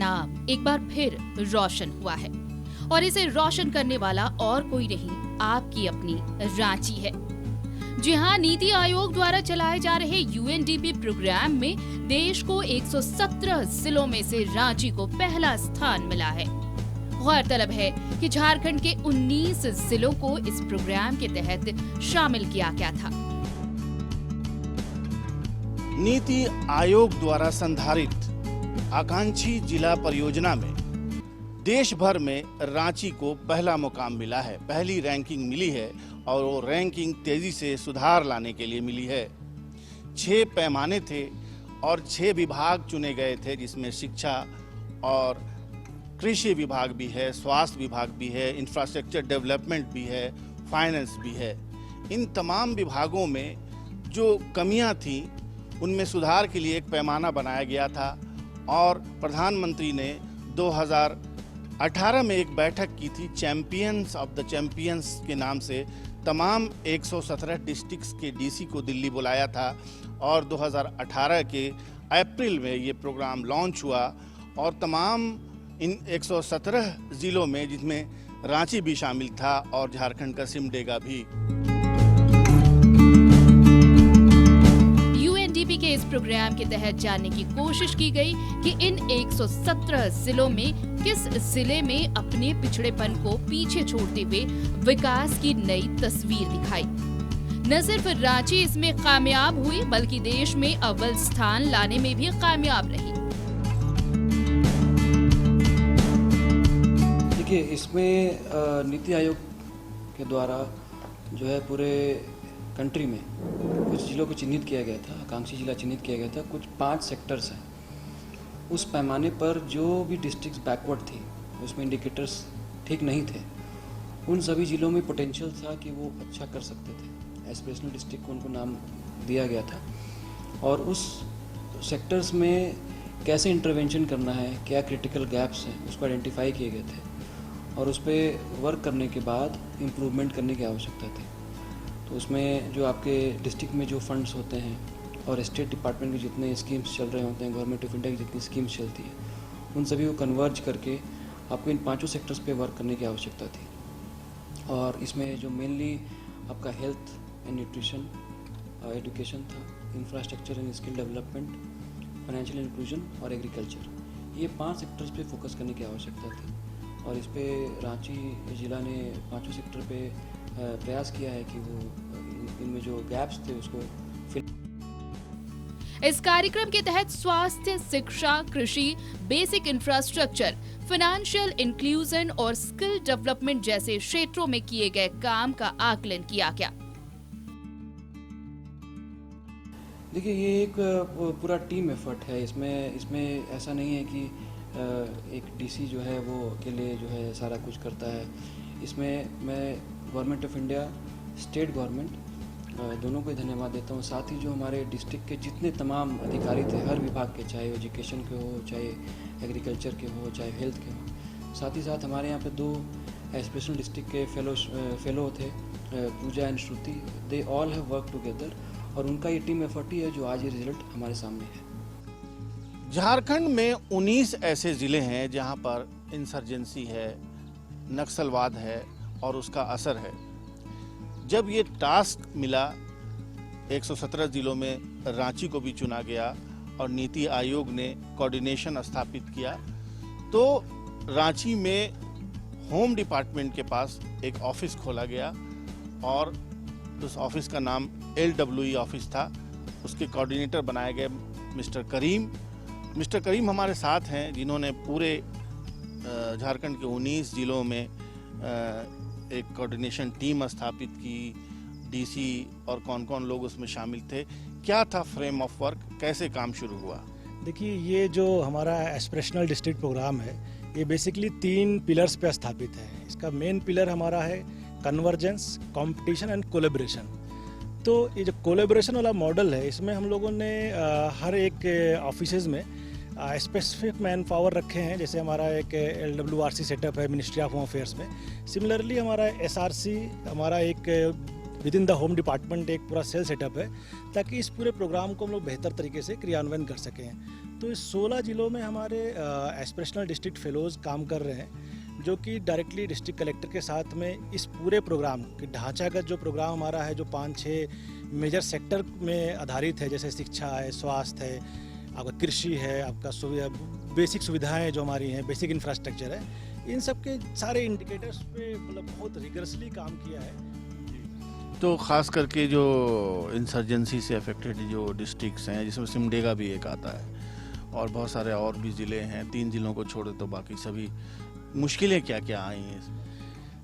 नाम एक बार फिर रोशन हुआ है और इसे रोशन करने वाला और कोई नहीं, आपकी अपनी रांची है। जी हाँ, नीति आयोग द्वारा चलाए जा रहे यूएनडीपी प्रोग्राम में देश को 117 जिलों में से रांची को पहला स्थान मिला है। गौरतलब है कि झारखंड के 19 जिलों को इस प्रोग्राम के तहत शामिल किया गया था। नीति आयोग द्वारा संधारित आकांक्षी जिला परियोजना में देश भर में रांची को पहला मुकाम मिला है, पहली रैंकिंग मिली है और वो रैंकिंग तेजी से सुधार लाने के लिए मिली है। 6 पैमाने थे और 6 विभाग चुने गए थे, जिसमें शिक्षा और कृषि विभाग भी है, स्वास्थ्य विभाग भी है, इंफ्रास्ट्रक्चर डेवलपमेंट भी है, फाइनेंस भी है। इन तमाम विभागों में जो कमियां थीं उनमें सुधार के लिए एक पैमाना बनाया गया था और प्रधानमंत्री ने 2018 में एक बैठक की थी चैंपियंस ऑफ द चैंपियंस के नाम से। तमाम 117 डिस्ट्रिक्ट्स के डीसी को दिल्ली बुलाया था और 2018 के अप्रैल में ये प्रोग्राम लॉन्च हुआ और तमाम इन 117 जिलों में, जिसमें रांची भी शामिल था और झारखंड का सिमडेगा भी। यूएनडीपी के इस प्रोग्राम के तहत जानने की कोशिश की गई कि इन 117 जिलों में किस जिले में अपने पिछड़ेपन को पीछे छोड़ते हुए विकास की नई तस्वीर दिखाई। न सिर्फ रांची इसमें कामयाब हुई बल्कि देश में अव्वल स्थान लाने में भी कामयाब रही। देखिए, इसमें नीति आयोग के द्वारा जो है पूरे कंट्री में कुछ जिलों को चिन्हित किया गया था, आकांक्षी जिला चिन्हित किया गया था। कुछ 5 सेक्टर्स हैं। उस पैमाने पर जो भी डिस्ट्रिक्ट्स बैकवर्ड थी, उसमें इंडिकेटर्स ठीक नहीं थे, उन सभी जिलों में पोटेंशियल था कि वो अच्छा कर सकते थे। एस्पिरेशनल डिस्ट्रिक्ट को उनको नाम दिया गया था और उस सेक्टर्स में कैसे इंटरवेंशन करना है, क्या क्रिटिकल गैप्स हैं, उसको आइडेंटिफाई किए गए थे और उस पर वर्क करने के बाद इम्प्रूवमेंट करने की आवश्यकता थी। तो उसमें जो आपके डिस्ट्रिक्ट में जो फंड्स होते हैं और स्टेट डिपार्टमेंट के जितने स्कीम्स चल रहे होते हैं, गवर्नमेंट ऑफ इंडिया की जितनी स्कीम्स चलती है, उन सभी को कन्वर्ज करके आपको इन 5 सेक्टर्स पे वर्क करने की आवश्यकता थी। और इसमें जो मेनली आपका हेल्थ एंड न्यूट्रिशन, एजुकेशन था, infrastructure and skill development, financial inclusion और एग्रीकल्चर, ये 5 सेक्टर्स पे फोकस करने की आवश्यकता थी। और इस पे रांची जिला ने 5 सेक्टर पे प्रयास किया है कि वो इनमें जो गैप्स थे उसको फिल। इस कार्यक्रम के तहत स्वास्थ्य, शिक्षा, कृषि, बेसिक इंफ्रास्ट्रक्चर, फाइनेंशियल इंक्लूजन और स्किल डेवलपमेंट जैसे क्षेत्रों में किए गए काम का आकलन किया गया। देखिए, ये एक पूरा टीम एफर्ट है। इसमें ऐसा नहीं है कि एक डीसी जो है वो अकेले जो है सारा कुछ करता है। इसमें मैं government of India, state government दोनों को धन्यवाद देता हूँ। साथ ही जो हमारे डिस्ट्रिक्ट के जितने तमाम अधिकारी थे, हर विभाग के, चाहे एजुकेशन के हो, चाहे एग्रीकल्चर के हो, चाहे हेल्थ के हो। साथ ही साथ हमारे यहाँ पे 2 एस्पिरेशनल डिस्ट्रिक्ट के फेलो थे, Pooja and Shruti. They all have work together और उनका ये टीम एफर्ट ही है जो आज ये रिजल्ट हमारे सामने है। झारखंड में 19 ऐसे जिले हैं जहां पर इंसर्जेंसी है, नक्सलवाद है और उसका असर है। जब ये टास्क मिला, 117 जिलों में रांची को भी चुना गया और नीति आयोग ने कोऑर्डिनेशन स्थापित किया, तो रांची में होम डिपार्टमेंट के पास एक ऑफिस खोला गया और उस ऑफिस का नाम LWE ऑफिस था। उसके कोऑर्डिनेटर बनाए गए मिस्टर करीम हमारे साथ हैं, जिन्होंने पूरे झारखंड के 19 जिलों में एक कोऑर्डिनेशन टीम स्थापित की। डीसी और कौन कौन लोग उसमें शामिल थे, क्या था फ्रेम ऑफ वर्क, कैसे काम शुरू हुआ? देखिए, ये जो हमारा एस्पिरेशनल डिस्ट्रिक्ट प्रोग्राम है, ये बेसिकली 3 पिलर्स पे स्थापित है। इसका मेन पिलर हमारा है कन्वर्जेंस, कंपटीशन एंड कोलैबोरेशन। तो ये जो कोलैबोरेशन वाला मॉडल है, इसमें हम लोगों ने हर एक ऑफिसेज में स्पेसिफिक मैन पावर रखे हैं। जैसे हमारा एक LWRC सेटअप है मिनिस्ट्री ऑफ होम अफेयर्स में। सिमिलरली हमारा SRC, हमारा एक with in the home department एक पूरा सेल सेटअप है, ताकि इस पूरे प्रोग्राम को हम लोग बेहतर तरीके से क्रियान्वयन कर सकें। तो इस 16 ज़िलों में हमारे एस्पिरेशनल डिस्ट्रिक्ट फेलोज़ काम कर रहे हैं, जो कि डायरेक्टली डिस्ट्रिक्ट कलेक्टर के साथ में इस पूरे प्रोग्राम के ढांचागत जो प्रोग्राम हमारा है, जो 5-6 मेजर सेक्टर में आधारित है, जैसे शिक्षा है, स्वास्थ्य है, आपका कृषि है, आपका बेसिक सुविधाएं जो हमारी हैं, बेसिक इंफ्रास्ट्रक्चर है, इन सब के सारे इंडिकेटर्स पे मतलब बहुत रिगरसली काम किया है। तो ख़ास करके जो इंसर्जेंसी से अफेक्टेड जो डिस्ट्रिक्ट्स हैं, जिसमें सिमडेगा भी एक आता है और बहुत सारे और भी ज़िले हैं, 3 ज़िलों को छोड़े तो बाकी सभी, मुश्किलें क्या क्या आई हैं इसमें?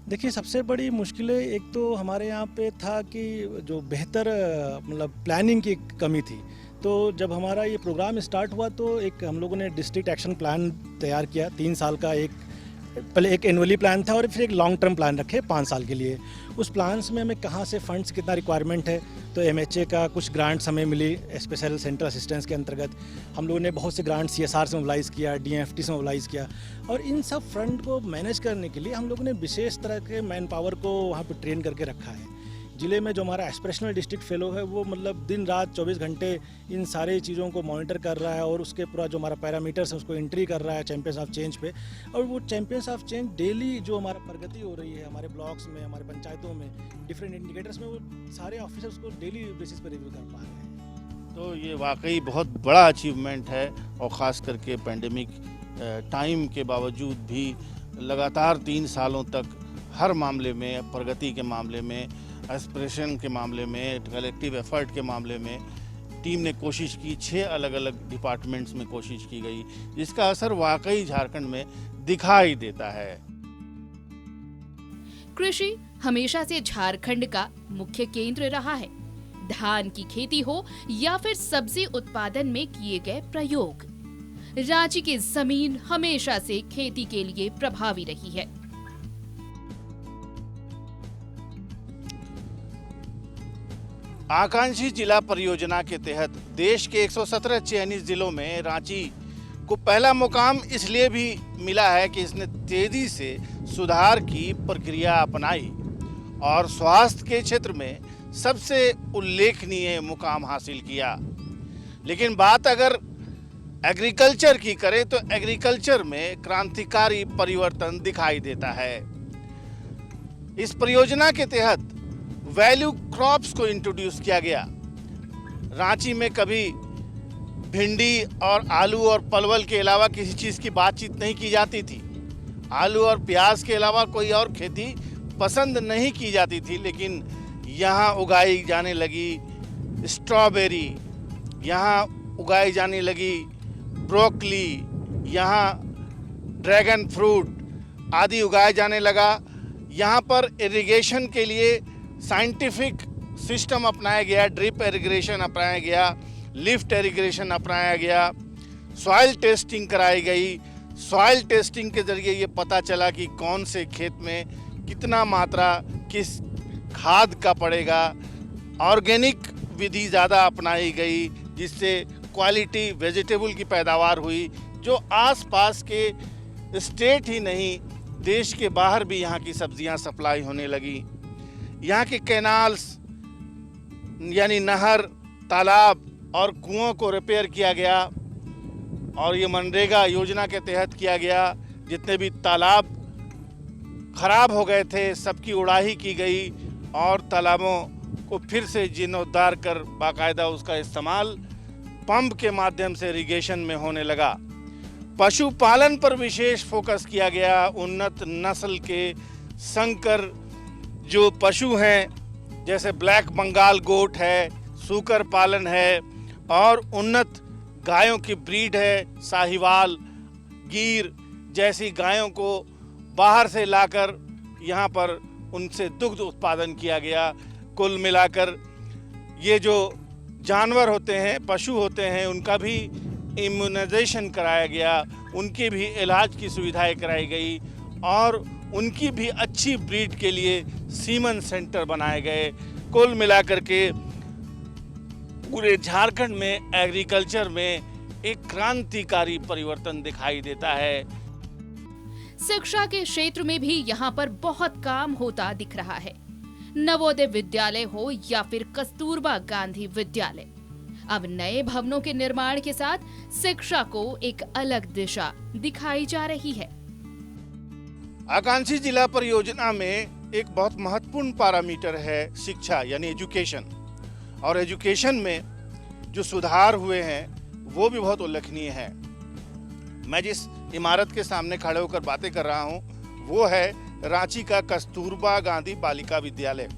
देखिए, सबसे बड़ी मुश्किलें एक तो हमारे यहाँ पे था कि जो बेहतर मतलब प्लानिंग की कमी थी। तो जब हमारा ये प्रोग्राम स्टार्ट हुआ तो एक हम लोगों ने डिस्ट्रिक्ट एक्शन प्लान तैयार किया, 3 साल का। पहले एक एनुअली प्लान था और फिर एक लॉन्ग टर्म प्लान रखे 5 साल के लिए। उस प्लान्स में हमें कहाँ से फंड्स कितना रिक्वायरमेंट है, तो MHA का कुछ ग्रांट्स हमें मिली स्पेशल सेंट्रल असिस्टेंस के अंतर्गत। हम लोगों ने बहुत से ग्रांट CSR से मोबिलाइज़ किया, DFT से मोबिलाइज़ किया, और इन सब फ्रंट को मैनेज करने के लिए हम लोगों ने विशेष तरह के मैन पावर को वहाँ पर ट्रेन करके रखा है। ज़िले में जो हमारा एस्पिरेशनल डिस्ट्रिक्ट फेलो है, वो मतलब दिन रात 24 घंटे इन सारी चीज़ों को मॉनिटर कर रहा है और उसके पूरा जो हमारा पैरामीटर्स है उसको एंट्री कर रहा है चैंपियंस ऑफ चेंज पे। और वो चैंपियंस ऑफ चेंज डेली जो हमारा प्रगति हो रही है हमारे ब्लॉक्स में, हमारे पंचायतों में, डिफरेंट इंडिकेटर्स में, वो सारे ऑफिसर्स को डेली बेसिस पर रिव्यू कर पा रहे हैं। तो ये वाकई बहुत बड़ा अचीवमेंट है, और ख़ास करके पेंडेमिक टाइम के बावजूद भी लगातार 3 सालों तक हर मामले में, प्रगति के मामले में, एस्पिरेशन के मामले में, कलेक्टिव एफर्ट के मामले में टीम ने कोशिश की। 6 अलग अलग डिपार्टमेंट्स में कोशिश की गई, जिसका असर वाकई झारखंड में दिखाई देता है। कृषि हमेशा से झारखंड का मुख्य केंद्र रहा है। धान की खेती हो या फिर सब्जी उत्पादन में किए गए प्रयोग, रांची की जमीन हमेशा से खेती के लिए प्रभावी रही है। आकांक्षी जिला परियोजना के तहत देश के 117 चयनित जिलों में रांची को पहला मुकाम इसलिए भी मिला है कि इसने तेजी से सुधार की प्रक्रिया अपनाई और स्वास्थ्य के क्षेत्र में सबसे उल्लेखनीय मुकाम हासिल किया। लेकिन बात अगर एग्रीकल्चर की करें तो एग्रीकल्चर में क्रांतिकारी परिवर्तन दिखाई देता है। इस परियोजना के तहत वैल्यू क्रॉप्स को इंट्रोड्यूस किया गया। रांची में कभी भिंडी और आलू और परवल के अलावा किसी चीज़ की बातचीत नहीं की जाती थी। आलू और प्याज के अलावा कोई और खेती पसंद नहीं की जाती थी, लेकिन यहाँ उगाई जाने लगी स्ट्रॉबेरी, यहाँ उगाई जाने लगी ब्रोकली, यहाँ ड्रैगन फ्रूट आदि उगाया जाने लगा। यहाँ पर इरिगेशन के लिए साइंटिफिक सिस्टम अपनाया गया, ड्रिप इरिगेशन अपनाया गया, लिफ्ट इरिगेशन अपनाया गया, सॉइल टेस्टिंग कराई गई। सॉइल टेस्टिंग के ज़रिए ये पता चला कि कौन से खेत में कितना मात्रा किस खाद का पड़ेगा। ऑर्गेनिक विधि ज़्यादा अपनाई गई, जिससे क्वालिटी वेजिटेबल की पैदावार हुई, जो आसपास के स्टेट ही नहीं देश के बाहर भी यहाँ की सब्जियाँ सप्लाई होने लगी। यहाँ के कैनाल्स यानी नहर, तालाब और कुओं को रिपेयर किया गया और ये मनरेगा योजना के तहत किया गया। जितने भी तालाब खराब हो गए थे सबकी उड़ाही की गई और तालाबों को फिर से जीर्णोद्धार कर बाकायदा उसका इस्तेमाल पंप के माध्यम से इरिगेशन में होने लगा। पशुपालन पर विशेष फोकस किया गया। उन्नत नस्ल के संकर जो पशु हैं, जैसे ब्लैक बंगाल गोट है, सूकर पालन है और उन्नत गायों की ब्रीड है, साहिवाल, गिर जैसी गायों को बाहर से लाकर यहाँ पर उनसे दुग्ध उत्पादन किया गया। कुल मिलाकर ये जो जानवर होते हैं, पशु होते हैं, उनका भी इम्यूनाइजेशन कराया गया, उनके भी इलाज की सुविधाएं कराई गई और उनकी भी अच्छी ब्रीड के लिए सीमन सेंटर बनाए गए। कुल मिलाकर के पूरे झारखंड में एग्रीकल्चर में एक क्रांतिकारी परिवर्तन दिखाई देता है। शिक्षा के क्षेत्र में भी यहाँ पर बहुत काम होता दिख रहा है। नवोदय विद्यालय हो या फिर कस्तूरबा गांधी विद्यालय, अब नए भवनों के निर्माण के साथ शिक्षा को एक अलग दिशा दिखाई जा रही है। आकांक्षी जिला परियोजना में एक बहुत महत्वपूर्ण पैरामीटर है शिक्षा यानी एजुकेशन, और एजुकेशन में जो सुधार हुए हैं वो भी बहुत उल्लेखनीय है। मैं जिस इमारत के सामने खड़े होकर बातें कर रहा हूँ वो है रांची का कस्तूरबा गांधी बालिका विद्यालय।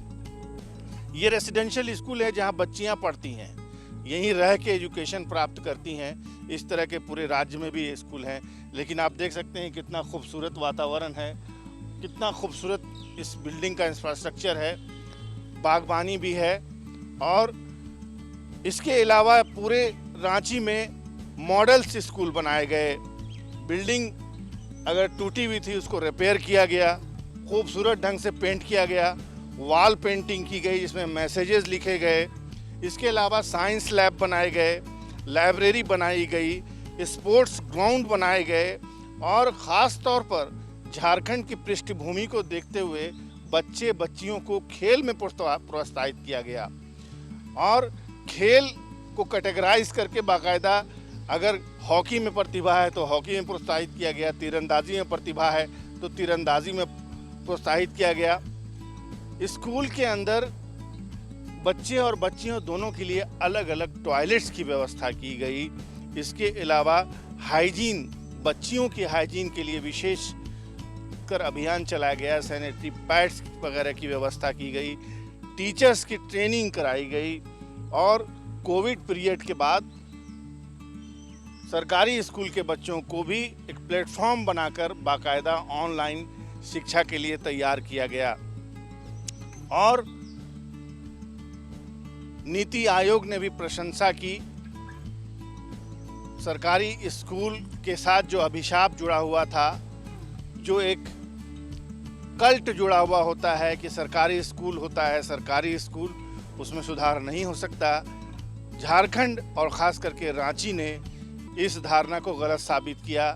ये रेसिडेंशियल स्कूल है जहाँ बच्चियाँ पढ़ती हैं, यहीं रह के एजुकेशन प्राप्त करती हैं। इस तरह के पूरे राज्य में भी ये स्कूल हैं, लेकिन आप देख सकते हैं कितना खूबसूरत वातावरण है, कितना खूबसूरत इस बिल्डिंग का इंफ्रास्ट्रक्चर है, बागबानी भी है। और इसके अलावा पूरे रांची में मॉडल्स स्कूल बनाए गए। बिल्डिंग अगर टूटी हुई थी उसको रिपेयर किया गया, खूबसूरत ढंग से पेंट किया गया, वॉल पेंटिंग की गई जिसमें मैसेजेस लिखे गए। इसके अलावा साइंस लैब बनाए गए, लाइब्रेरी बनाई गई, स्पोर्ट्स ग्राउंड बनाए गए, और ख़ास तौर पर झारखंड की पृष्ठभूमि को देखते हुए बच्चे बच्चियों को खेल में प्रोत्साहित किया गया। और खेल को कैटेगराइज करके बाकायदा अगर हॉकी में प्रतिभा है तो हॉकी में प्रोत्साहित किया गया, तीरंदाजी में प्रतिभा है तो तीरंदाजी में प्रोत्साहित किया गया। स्कूल के अंदर बच्चे और बच्चियों दोनों के लिए अलग अलग टॉयलेट्स की व्यवस्था की गई। इसके अलावा हाइजीन, बच्चियों की हाइजीन के लिए विशेष कर अभियान चलाया गया, सैनिटरी पैड्स वगैरह की व्यवस्था की गई, टीचर्स की ट्रेनिंग कराई गई। और कोविड पीरियड के बाद सरकारी स्कूल के बच्चों को भी एक प्लेटफॉर्म बनाकर बाकायदा ऑनलाइन शिक्षा के लिए तैयार किया गया। और नीति आयोग ने भी प्रशंसा की। सरकारी स्कूल के साथ जो अभिशाप जुड़ा हुआ था, जो एक कल्ट जुड़ा हुआ होता है कि सरकारी स्कूल होता है सरकारी स्कूल, उसमें सुधार नहीं हो सकता। झारखंड और ख़ास करके रांची ने इस धारणा को गलत साबित किया।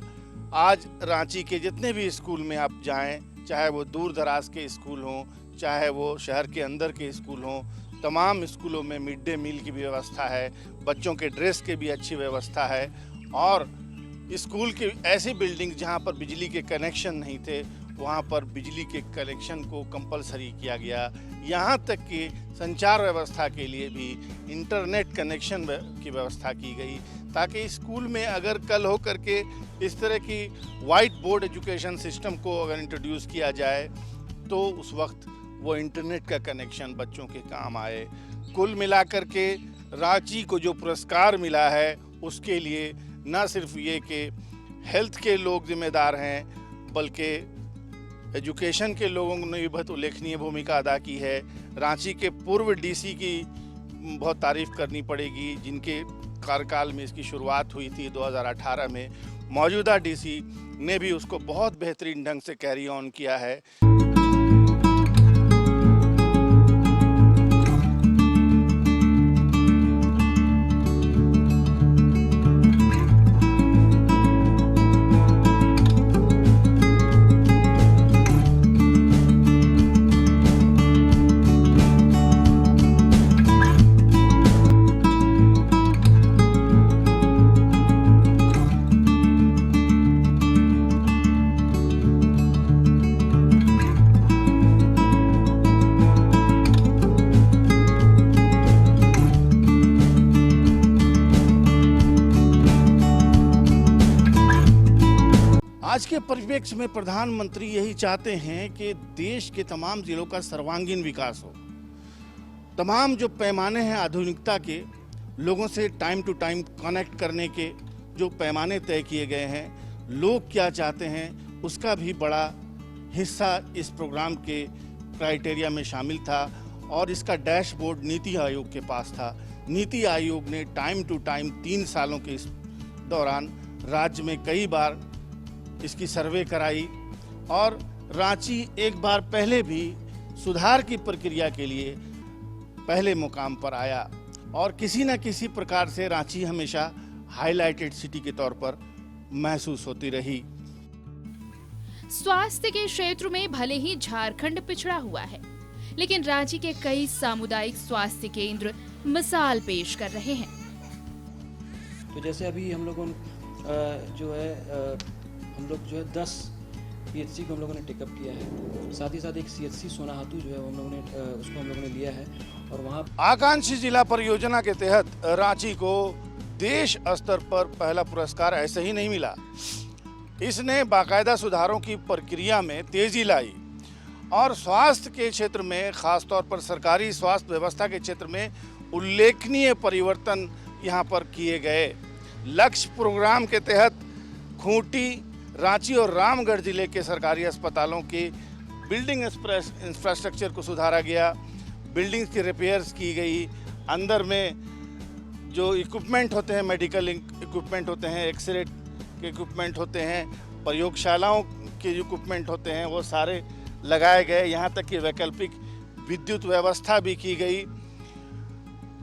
आज रांची के जितने भी स्कूल में आप जाएं, चाहे वो दूर दराज के स्कूल हों, चाहे वो शहर के अंदर के स्कूल हों, तमाम स्कूलों में मिड डे मील की भी व्यवस्था है, बच्चों के ड्रेस की भी अच्छी व्यवस्था है। और स्कूल की ऐसी बिल्डिंग जहां पर बिजली के कनेक्शन नहीं थे वहां पर बिजली के कनेक्शन को कंपलसरी किया गया। यहां तक कि संचार व्यवस्था के लिए भी इंटरनेट कनेक्शन की व्यवस्था की गई, ताकि स्कूल में अगर कल हो करके इस तरह की वाइट बोर्ड एजुकेशन सिस्टम को अगर इंट्रोड्यूस किया जाए तो उस वक्त वो इंटरनेट का कनेक्शन बच्चों के काम आए। कुल मिलाकर के रांची को जो पुरस्कार मिला है उसके लिए न सिर्फ ये कि हेल्थ के लोग जिम्मेदार हैं, बल्कि एजुकेशन के लोगों ने भी बहुत उल्लेखनीय भूमिका अदा की है। रांची के पूर्व डीसी की बहुत तारीफ करनी पड़ेगी, जिनके कार्यकाल में इसकी शुरुआत हुई थी 2018 में। मौजूदा डीसी ने भी उसको बहुत बेहतरीन ढंग से कैरी ऑन किया है। आज के परिप्रेक्ष्य में प्रधानमंत्री यही चाहते हैं कि देश के तमाम जिलों का सर्वांगीण विकास हो। तमाम जो पैमाने हैं आधुनिकता के, लोगों से टाइम टू टाइम कनेक्ट करने के जो पैमाने तय किए गए हैं, लोग क्या चाहते हैं उसका भी बड़ा हिस्सा इस प्रोग्राम के क्राइटेरिया में शामिल था। और इसका डैशबोर्ड नीति आयोग के पास था। नीति आयोग ने टाइम टू टाइम 3 सालों के इस दौरान राज्य में कई बार इसकी सर्वे कराई, और रांची एक बार पहले भी सुधार की प्रक्रिया के लिए पहले मुकाम पर आया। और किसी न किसी प्रकार से रांची हमेशा हाईलाइटेड सिटी के तौर पर महसूस होती रही। स्वास्थ्य के क्षेत्र में भले ही झारखंड पिछड़ा हुआ है, लेकिन रांची के कई सामुदायिक स्वास्थ्य केंद्र मिसाल पेश कर रहे हैं। तो जैसे अभी हम लोगों जो है हम लोग जो है 10 PHC को हम लोगों ने टेकअप किया है। साथ ही साथ एक CHC सोनाहातू जो है हम लोगों ने उसको हम लोगों ने लिया है और वहाँ आकांक्षी जिला परियोजना के तहत रांची को देश स्तर पर पहला पुरस्कार ऐसे ही नहीं मिला। इसने बाकायदा सुधारों की प्रक्रिया में तेजी लाई और स्वास्थ्य के क्षेत्र में, खासतौर पर सरकारी स्वास्थ्य व्यवस्था के क्षेत्र में उल्लेखनीय परिवर्तन यहाँ पर किए गए। लक्ष्य प्रोग्राम के तहत खूंटी, रांची और रामगढ़ जिले के सरकारी अस्पतालों के बिल्डिंग इंफ्रास्ट्रक्चर को सुधारा गया, बिल्डिंग्स की रिपेयर्स की गई, अंदर में जो इक्विपमेंट होते हैं, मेडिकल इक्विपमेंट होते हैं, एक्सरे के इक्विपमेंट होते हैं, प्रयोगशालाओं के इक्विपमेंट होते हैं, वो सारे लगाए गए। यहाँ तक कि वैकल्पिक विद्युत व्यवस्था भी की गई।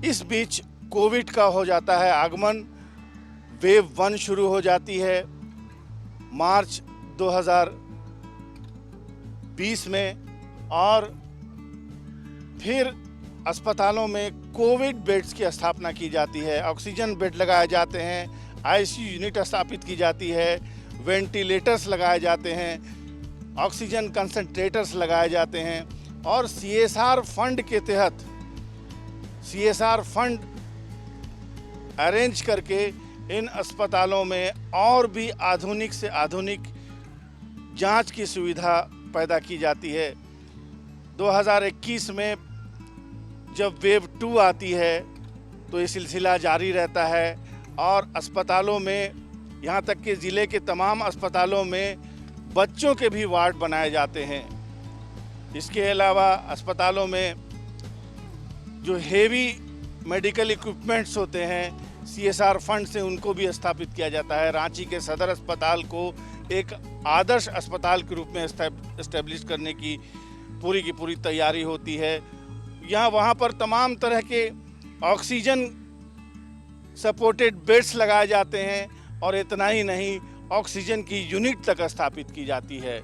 इस बीच कोविड का हो जाता है आगमन, वेव 1 शुरू हो जाती है मार्च 2020 में, और फिर अस्पतालों में कोविड बेड्स की स्थापना की जाती है, ऑक्सीजन बेड लगाए जाते हैं, ICU यूनिट स्थापित की जाती है, वेंटिलेटर्स लगाए जाते हैं, ऑक्सीजन कंसंट्रेटर्स लगाए जाते हैं और CSR फंड के तहत CSR फंड अरेंज करके इन अस्पतालों में और भी आधुनिक से आधुनिक जांच की सुविधा पैदा की जाती है। 2021 में जब वेव 2 आती है तो ये सिलसिला जारी रहता है और अस्पतालों में, यहाँ तक कि ज़िले के तमाम अस्पतालों में बच्चों के भी वार्ड बनाए जाते हैं। इसके अलावा अस्पतालों में जो हेवी मेडिकल इक्विपमेंट्स होते हैं, CSR फंड से उनको भी स्थापित किया जाता है। रांची के सदर अस्पताल को एक आदर्श अस्पताल के रूप में एस्टेब्लिश करने की पूरी तैयारी होती है। यहाँ वहाँ पर तमाम तरह के ऑक्सीजन सपोर्टेड बेड्स लगाए जाते हैं और इतना ही नहीं, ऑक्सीजन की यूनिट तक स्थापित की जाती है।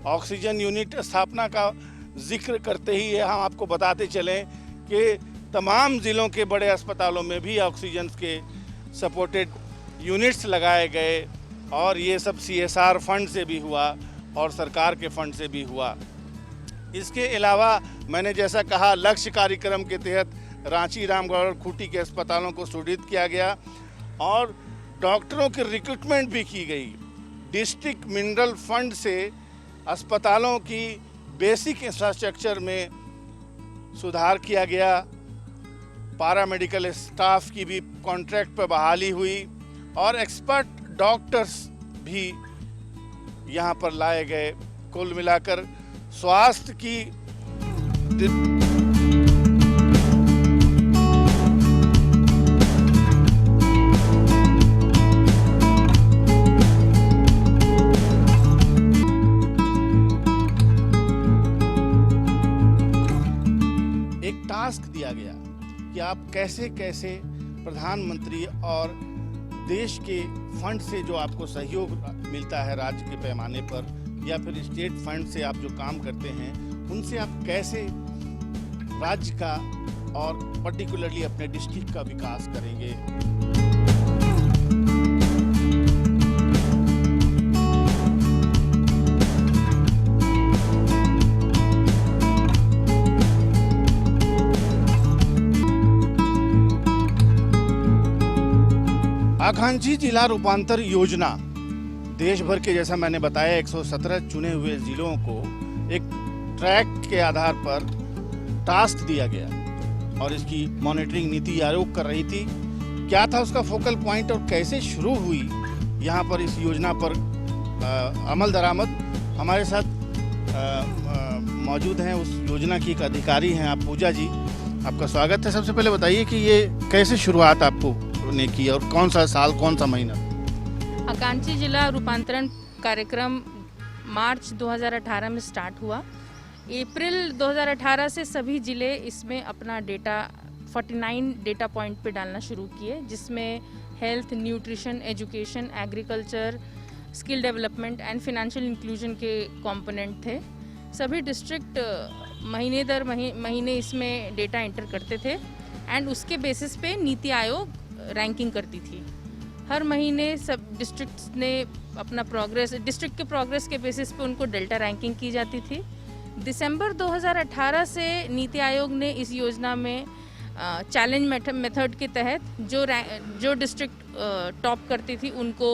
ऑक्सीजन यूनिट स्थापना का जिक्र करते ही हम आपको बताते चलें कि तमाम ज़िलों के बड़े अस्पतालों में भी ऑक्सीजन के सपोर्टेड यूनिट्स लगाए गए और ये सब CSR फंड से भी हुआ और सरकार के फंड से भी हुआ। इसके अलावा मैंने जैसा कहा, लक्ष्य कार्यक्रम के तहत रांची, रामगढ़ और खूंटी के अस्पतालों को सुदृढ़ किया गया और डॉक्टरों की रिक्रूटमेंट भी की गई। डिस्ट्रिक्ट मिनरल फंड से अस्पतालों की बेसिक इंफ्रास्ट्रक्चर में सुधार किया गया। पैरामेडिकल स्टाफ की भी कॉन्ट्रैक्ट पर बहाली हुई और एक्सपर्ट डॉक्टर्स भी यहाँ पर लाए गए। कुल मिलाकर स्वास्थ्य की एक टास्क दिया गया कि आप कैसे कैसे प्रधानमंत्री और देश के फंड से जो आपको सहयोग मिलता है राज्य के पैमाने पर या फिर स्टेट फंड से आप जो काम करते हैं, उनसे आप कैसे राज्य का और पर्टिकुलरली अपने डिस्ट्रिक्ट का विकास करेंगे। आकांक्षी जिला रूपांतर योजना देश भर के, जैसा मैंने बताया, 117 चुने हुए जिलों को एक ट्रैक के आधार पर टास्क दिया गया और इसकी मॉनिटरिंग नीति आयोग कर रही थी। क्या था उसका फोकल पॉइंट और कैसे शुरू हुई यहाँ पर इस योजना पर अमल दरामद। हमारे साथ मौजूद हैं उस योजना की एक अधिकारी हैं, आप पूजा जी, आपका स्वागत है। सबसे पहले बताइए कि ये कैसे शुरुआत आपको ने की और कौन सा साल, कौन सा महीना? आकांक्षी जिला रूपांतरण कार्यक्रम मार्च 2018 में स्टार्ट हुआ। अप्रैल 2018 से सभी जिले इसमें अपना डेटा 49 डेटा पॉइंट पे डालना शुरू किए, जिसमें health, nutrition, education, agriculture, skill development and financial inclusion के कंपोनेंट थे। सभी डिस्ट्रिक्ट महीने दर महीने इसमें डेटा एंटर करते थे एंड उसके बेसिस पे नीति आयोग रैंकिंग करती थी। हर महीने सब डिस्ट्रिक्ट्स ने अपना प्रोग्रेस, डिस्ट्रिक्ट के प्रोग्रेस के बेसिस पे उनको डेल्टा रैंकिंग की जाती थी। दिसंबर 2018 से नीति आयोग ने इस योजना में चैलेंज मेथड के तहत जो डिस्ट्रिक्ट टॉप करती थी उनको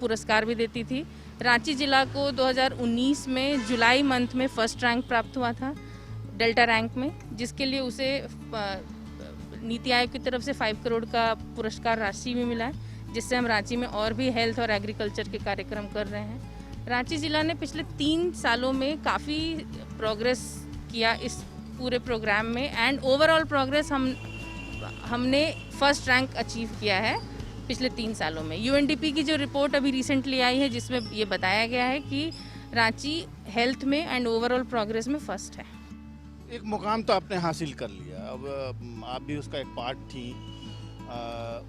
पुरस्कार भी देती थी। रांची जिला को 2019 में जुलाई मंथ में फर्स्ट रैंक प्राप्त हुआ था डेल्टा रैंक में, जिसके लिए उसे नीति आयोग की तरफ से 5 करोड़ का पुरस्कार राशि भी मिला है, जिससे हम रांची में और भी हेल्थ और एग्रीकल्चर के कार्यक्रम कर रहे हैं। रांची जिला ने पिछले 3 सालों में काफ़ी प्रोग्रेस किया इस पूरे प्रोग्राम में, एंड ओवरऑल प्रोग्रेस हमने फर्स्ट रैंक अचीव किया है पिछले 3 सालों में। यूएनडीपी की जो रिपोर्ट अभी रिसेंटली आई है, जिसमें ये बताया गया है कि रांची हेल्थ में एंड ओवरऑल प्रोग्रेस में फर्स्ट है। एक मुकाम तो आपने हासिल कर लिया, अब आप भी उसका एक पार्ट थी।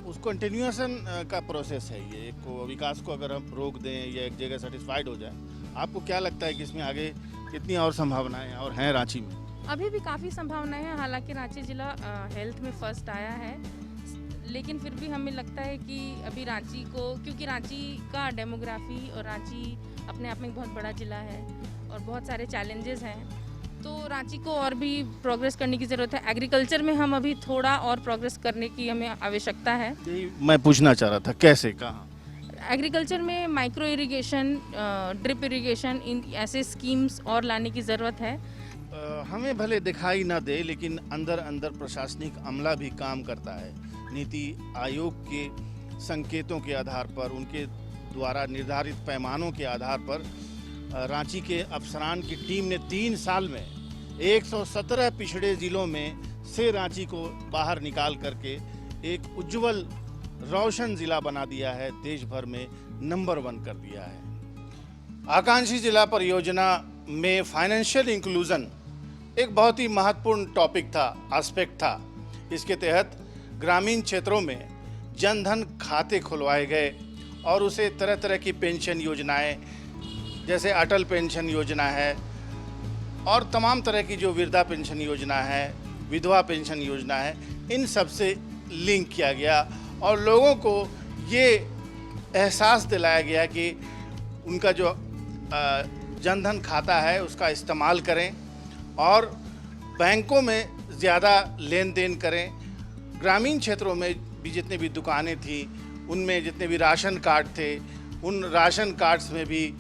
उस कंटिन्यूएशन का प्रोसेस है ये, एक विकास को अगर हम रोक दें या एक जगह सेटिस्फाइड हो जाए, आपको क्या लगता है कि इसमें आगे कितनी और संभावनाएं और हैं रांची में? अभी भी काफ़ी संभावनाएं हैं। हालांकि रांची जिला हेल्थ में फर्स्ट आया है, लेकिन फिर भी हमें लगता है कि अभी रांची को, क्योंकि रांची का डेमोग्राफी और रांची अपने आप में एक बहुत बड़ा जिला है और बहुत सारे चैलेंजेस हैं, तो रांची को और भी प्रोग्रेस करने की ज़रूरत है। एग्रीकल्चर में हम अभी थोड़ा और प्रोग्रेस करने की हमें आवश्यकता है। मैं पूछना चाह रहा था, कैसे, कहाँ? एग्रीकल्चर में माइक्रो इरिगेशन, ड्रिप इरिगेशन, इन ऐसे स्कीम्स और लाने की ज़रूरत है। हमें भले दिखाई ना दे, लेकिन अंदर अंदर प्रशासनिक अमला भी काम करता है। नीति आयोग के संकेतों के आधार पर, उनके द्वारा निर्धारित पैमानों के आधार पर रांची के अफसरान की टीम ने 3 साल में 117 पिछड़े जिलों में से रांची को बाहर निकाल करके एक उज्जवल रोशन जिला बना दिया है, देश भर में नंबर 1 कर दिया है। आकांक्षी जिला परियोजना में फाइनेंशियल इंक्लूजन एक बहुत ही महत्वपूर्ण टॉपिक था, एस्पेक्ट था। इसके तहत ग्रामीण क्षेत्रों में जनधन खाते खुलवाए गए और उसे तरह तरह की पेंशन योजनाएं, जैसे अटल पेंशन योजना है और तमाम तरह की जो वृद्धा पेंशन योजना है, विधवा पेंशन योजना है, इन सब से लिंक किया गया और लोगों को ये एहसास दिलाया गया कि उनका जो जनधन खाता है उसका इस्तेमाल करें और बैंकों में ज़्यादा लेन देन करें। ग्रामीण क्षेत्रों में भी जितने भी दुकानें थी, उनमें जितने भी राशन कार्ड थे, उन राशन कार्ड्स में भी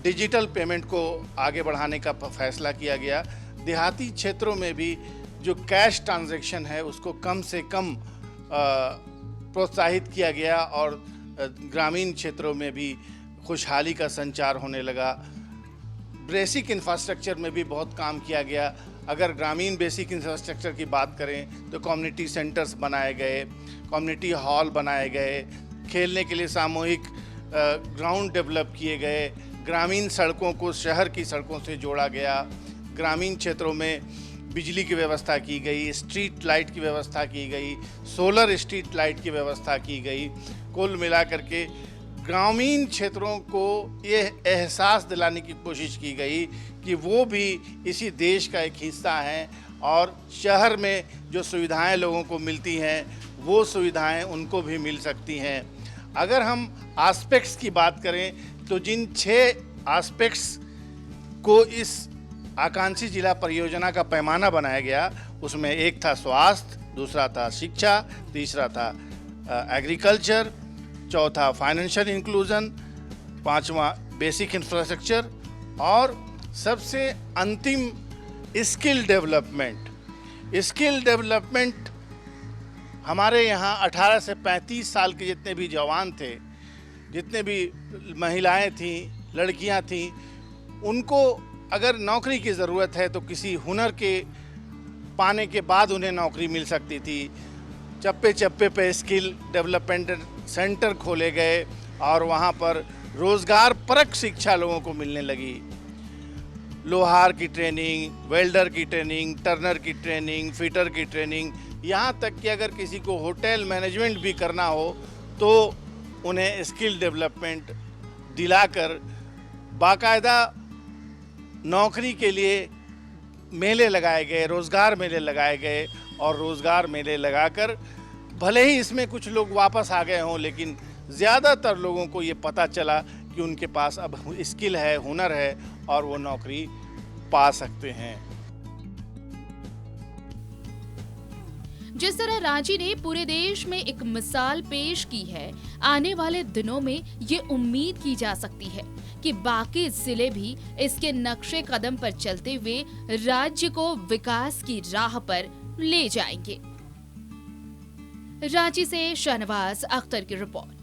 डिजिटल पेमेंट को आगे बढ़ाने का फैसला किया गया। देहाती क्षेत्रों में भी जो कैश ट्रांजैक्शन है उसको कम से कम प्रोत्साहित किया गया और ग्रामीण क्षेत्रों में भी खुशहाली का संचार होने लगा। बेसिक इंफ्रास्ट्रक्चर में भी बहुत काम किया गया। अगर ग्रामीण बेसिक इंफ्रास्ट्रक्चर की बात करें तो कम्युनिटी सेंटर्स बनाए गए, कम्युनिटी हॉल बनाए गए, खेलने के लिए सामूहिक ग्राउंड डेवलप किए गए, ग्रामीण सड़कों को शहर की सड़कों से जोड़ा गया, ग्रामीण क्षेत्रों में बिजली की व्यवस्था की गई, स्ट्रीट लाइट की व्यवस्था की गई, सोलर स्ट्रीट लाइट की व्यवस्था की गई। कुल मिलाकर के ग्रामीण क्षेत्रों को ये एहसास दिलाने की कोशिश की गई कि वो भी इसी देश का एक हिस्सा हैं और शहर में जो सुविधाएं लोगों को मिलती हैं वो सुविधाएं उनको भी मिल सकती हैं। अगर हम एस्पेक्ट्स की बात करें तो जिन 6 एस्पेक्ट्स को इस आकांक्षी जिला परियोजना का पैमाना बनाया गया, उसमें एक था स्वास्थ्य, दूसरा था शिक्षा, तीसरा था एग्रीकल्चर, चौथा फाइनेंशियल इंक्लूजन, पांचवा बेसिक इंफ्रास्ट्रक्चर और सबसे अंतिम स्किल डेवलपमेंट। स्किल डेवलपमेंट हमारे यहाँ 18 से 35 साल के जितने भी जवान थे, जितने भी महिलाएं थीं, लड़कियां थीं, उनको अगर नौकरी की ज़रूरत है तो किसी हुनर के पाने के बाद उन्हें नौकरी मिल सकती थी। चप्पे चप्पे पे स्किल डेवलपमेंट सेंटर खोले गए और वहाँ पर रोज़गार परक शिक्षा लोगों को मिलने लगी। लोहार की ट्रेनिंग, वेल्डर की ट्रेनिंग, टर्नर की ट्रेनिंग, फिटर की ट्रेनिंग, यहाँ तक कि अगर किसी को होटल मैनेजमेंट भी करना हो तो उन्हें स्किल डेवलपमेंट दिलाकर बाकायदा नौकरी के लिए मेले लगाए गए, रोज़गार मेले लगाए गए और रोज़गार मेले लगाकर भले ही इसमें कुछ लोग वापस आ गए हों, लेकिन ज़्यादातर लोगों को ये पता चला कि उनके पास अब स्किल है, हुनर है और वो नौकरी पा सकते हैं। जिस तरह रांची ने पूरे देश में एक मिसाल पेश की है, आने वाले दिनों में ये उम्मीद की जा सकती है कि बाकी जिले भी इसके नक्शे कदम पर चलते हुए राज्य को विकास की राह पर ले जाएंगे। रांची से शाहनवाज अख्तर की रिपोर्ट।